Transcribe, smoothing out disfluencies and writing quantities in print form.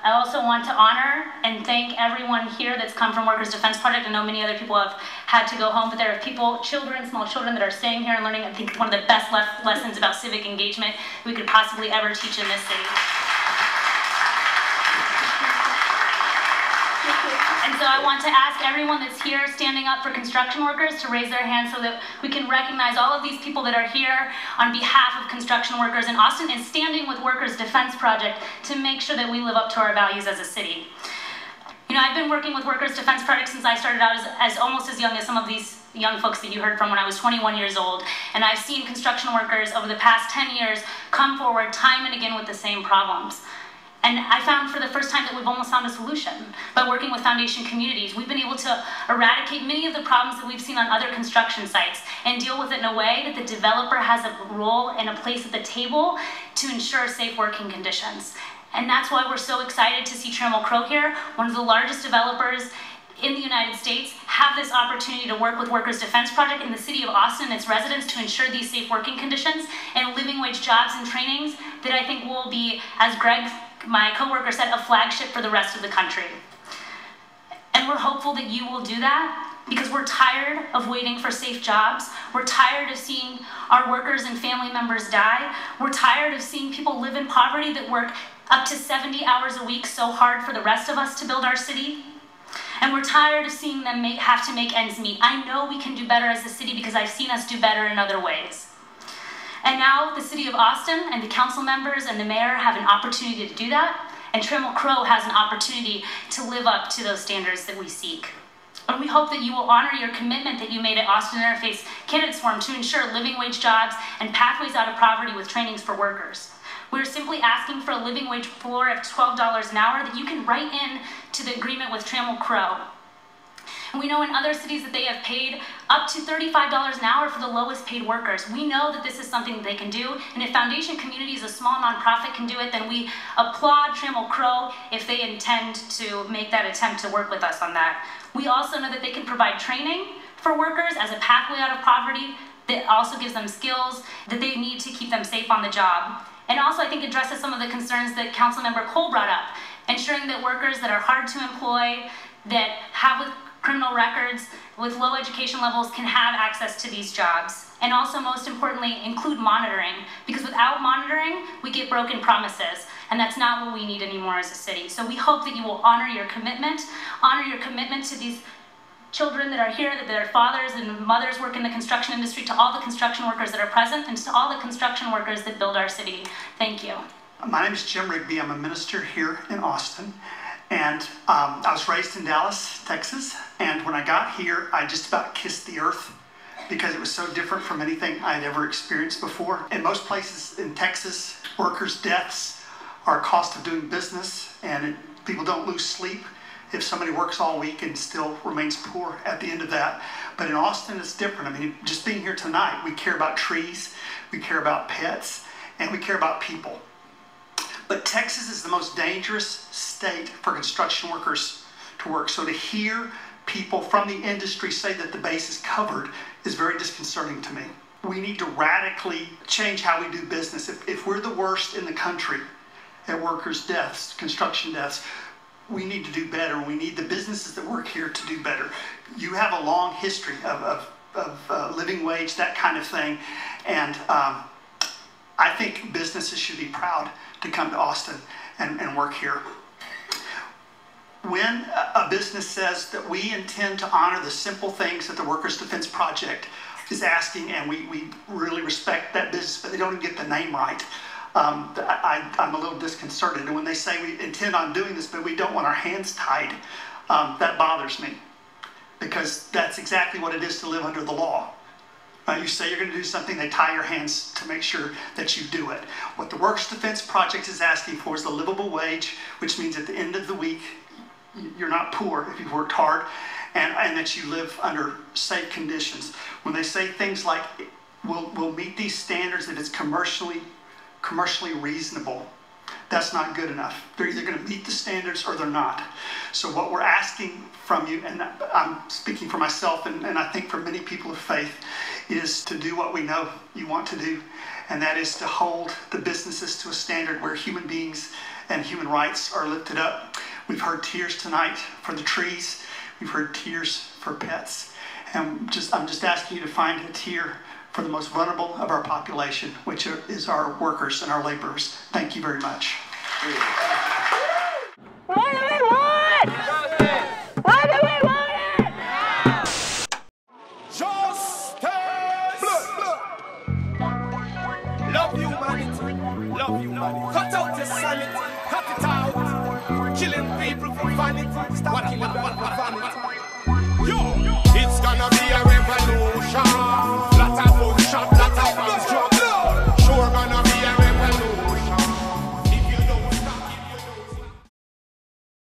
I also want to honor and thank everyone here that's come from Workers' Defense Project. I know many other people have had to go home, but there are people, children, small children that are staying here and learning, I think, one of the best lessons about civic engagement we could possibly ever teach in this city. And so I want to ask everyone that's here standing up for construction workers to raise their hands so that we can recognize all of these people that are here on behalf of construction workers in Austin and standing with Workers' Defense Project to make sure that we live up to our values as a city. You know, I've been working with Workers' Defense Project since I started out as almost as young as some of these young folks that you heard from when I was 21 years old. And I've seen construction workers over the past 10 years come forward time and again with the same problems. And I found for the first time that we've almost found a solution. By working with foundation communities, we've been able to eradicate many of the problems that we've seen on other construction sites and deal with it in a way that the developer has a role and a place at the table to ensure safe working conditions. And that's why we're so excited to see Trammell Crow here, one of the largest developers in the United States, have this opportunity to work with Workers' Defense Project in the city of Austin and its residents to ensure these safe working conditions and living wage jobs and trainings that I think will be, as Greg, my coworker, said, a flagship for the rest of the country. And we're hopeful that you will do that because we're tired of waiting for safe jobs. We're tired of seeing our workers and family members die. We're tired of seeing people live in poverty that work up to 70 hours a week so hard for the rest of us to build our city. And we're tired of seeing them have to make ends meet. I know we can do better as a city because I've seen us do better in other ways. And now the city of Austin and the council members and the mayor have an opportunity to do that, and Trammell Crow has an opportunity to live up to those standards that we seek. And we hope that you will honor your commitment that you made at Austin Interface Candidates Forum to ensure living wage jobs and pathways out of poverty with trainings for workers. We're simply asking for a living wage floor of $12 an hour that you can write in to the agreement with Trammell Crow. And we know in other cities that they have paid up to $35 an hour for the lowest paid workers. We know that this is something that they can do, and if Foundation Communities, a small nonprofit, can do it, then we applaud Trammell Crow if they intend to make that attempt to work with us on that. We also know that they can provide training for workers as a pathway out of poverty that also gives them skills that they need to keep them safe on the job. And also, I think, addresses some of the concerns that Councilmember Cole brought up, ensuring that workers that are hard to employ, that have criminal records, with low education levels can have access to these jobs. And also, most importantly, include monitoring, because without monitoring, we get broken promises, and that's not what we need anymore as a city. So we hope that you will honor your commitment to these children that are here, that their fathers and mothers work in the construction industry, to all the construction workers that are present, and to all the construction workers that build our city. Thank you. My name is Jim Rigby. I'm a minister here in Austin. And I was raised in Dallas, Texas. And when I got here, I just about kissed the earth because it was so different from anything I had ever experienced before. In most places in Texas, workers' deaths are a cost of doing business, and people don't lose sleep if somebody works all week and still remains poor at the end of that. But in Austin, it's different. I mean, just being here tonight, we care about trees, we care about pets, and we care about people. But Texas is the most dangerous state for construction workers to work. So to hear people from the industry say that the base is covered is very disconcerting to me. We need to radically change how we do business. If we're the worst in the country at workers' deaths, construction deaths, we need to do better. We need the businesses that work here to do better. You have a long history of living wage, that kind of thing. And I think businesses should be proud to come to Austin and work here. When a business says that we intend to honor the simple things that the Workers' Defense Project is asking, and we really respect that business, but they don't even get the name right, I'm a little disconcerted. And when they say we intend on doing this, but we don't want our hands tied, that bothers me, because that's exactly what it is to live under the law. You say you're going to do something, they tie your hands to make sure that you do it. What the Workers' Defense Project is asking for is a livable wage, which means at the end of the week, you're not poor if you've worked hard, and that you live under safe conditions. When they say things like, we'll meet these standards if it's commercially reasonable, that's not good enough. They're either going to meet the standards or they're not. So what we're asking from you, and I'm speaking for myself and I think for many people of faith, is to do what we know you want to do, and that is to hold the businesses to a standard where human beings and human rights are lifted up. We've heard tears tonight for the trees. We've heard tears for pets. And I'm just asking you to find a tear for the most vulnerable of our population, which is our workers and our laborers. Thank you very much. What do we want? What do we want it? Justice! Love humanity. Love humanity. Cut out your sanity. Cut it out. Killing people for vanity. Stop killing them for vanity.